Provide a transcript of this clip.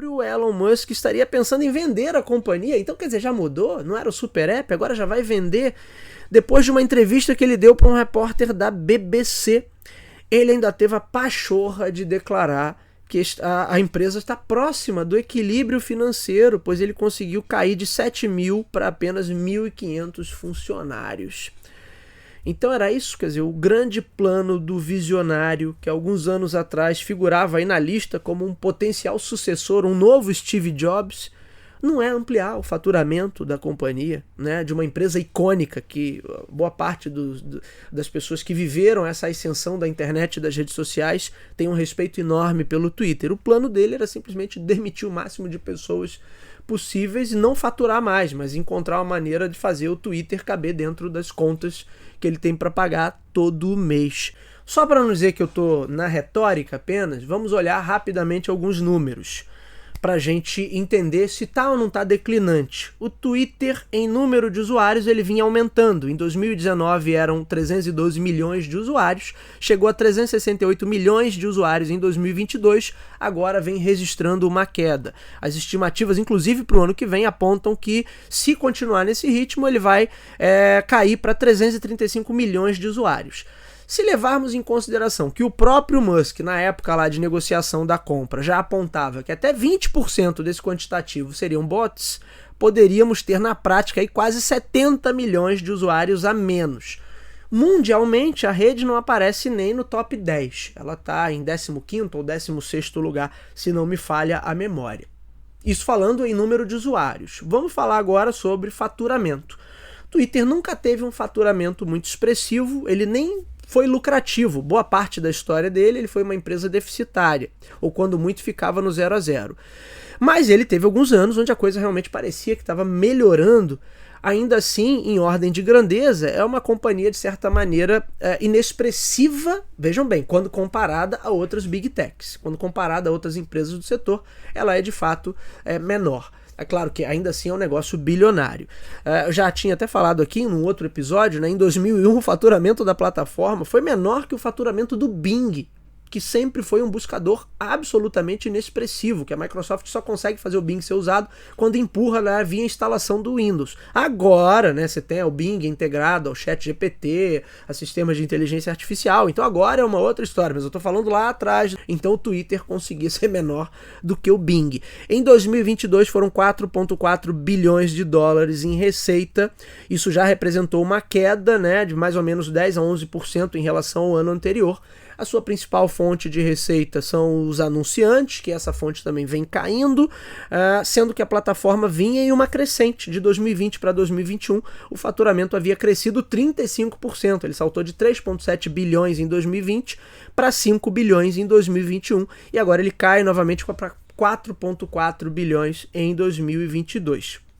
próprio Elon Musk estaria pensando em vender a companhia. Então, quer dizer, já mudou? Não era o Super App, agora já vai vender? Depois de uma entrevista que ele deu para um repórter da BBC, ele ainda teve a pachorra de declarar que a empresa está próxima do equilíbrio financeiro, pois ele conseguiu cair de 7.000 para apenas 1.500 funcionários. Então era isso, quer dizer, o grande plano do visionário que alguns anos atrás figurava aí na lista como um potencial sucessor, um novo Steve Jobs, não é ampliar o faturamento da companhia, né, de uma empresa icônica que boa parte das pessoas que viveram essa ascensão da internet e das redes sociais tem um respeito enorme pelo Twitter. O plano dele era simplesmente demitir o máximo de pessoas possíveis e não faturar mais, mas encontrar uma maneira de fazer o Twitter caber dentro das contas que ele tem para pagar todo mês. Só para não dizer que eu estou na retórica apenas, vamos olhar rapidamente alguns números para a gente entender se está ou não está declinante. O Twitter, em número de usuários, ele vinha aumentando. Em 2019 eram 312 milhões de usuários, chegou a 368 milhões de usuários em 2022, agora vem registrando uma queda. As estimativas, inclusive para o ano que vem, apontam que, se continuar nesse ritmo, ele vai cair para 335 milhões de usuários. Se levarmos em consideração que o próprio Musk, na época lá de negociação da compra, já apontava que até 20% desse quantitativo seriam bots, poderíamos ter na prática aí quase 70 milhões de usuários a menos. Mundialmente, a rede não aparece nem no top 10. Ela está em 15º ou 16º lugar, se não me falha a memória. Isso falando em número de usuários. Vamos falar agora sobre faturamento. O Twitter nunca teve um faturamento muito expressivo, ele nem foi lucrativo. Boa parte da história dele, ele foi uma empresa deficitária, ou quando muito ficava no 0 a 0. Mas ele teve alguns anos onde a coisa realmente parecia que estava melhorando. Ainda assim, em ordem de grandeza, é uma companhia de certa maneira inexpressiva, vejam bem, quando comparada a outras big techs, quando comparada a outras empresas do setor, ela é de fato menor. É claro que ainda assim é um negócio bilionário. Eu já tinha até falado aqui em um outro episódio, né, em 2001 o faturamento da plataforma foi menor que o faturamento do Bing, que sempre foi um buscador absolutamente inexpressivo, que a Microsoft só consegue fazer o Bing ser usado quando empurra lá via instalação do Windows. Agora, né, você tem o Bing integrado ao ChatGPT, a sistemas de inteligência artificial, então agora é uma outra história, mas eu estou falando lá atrás, então o Twitter conseguia ser menor do que o Bing. Em 2022 foram 4,4 bilhões de dólares em receita, isso já representou uma queda, né, de mais ou menos 10 a 11% em relação ao ano anterior. A sua principal fonte de receita são os anunciantes, que essa fonte também vem caindo, sendo que a plataforma vinha em uma crescente de 2020 para 2021. O faturamento havia crescido 35%, ele saltou de 3,7 bilhões em 2020 para 5 bilhões em 2021 e agora ele cai novamente para 4,4 bilhões em 2022.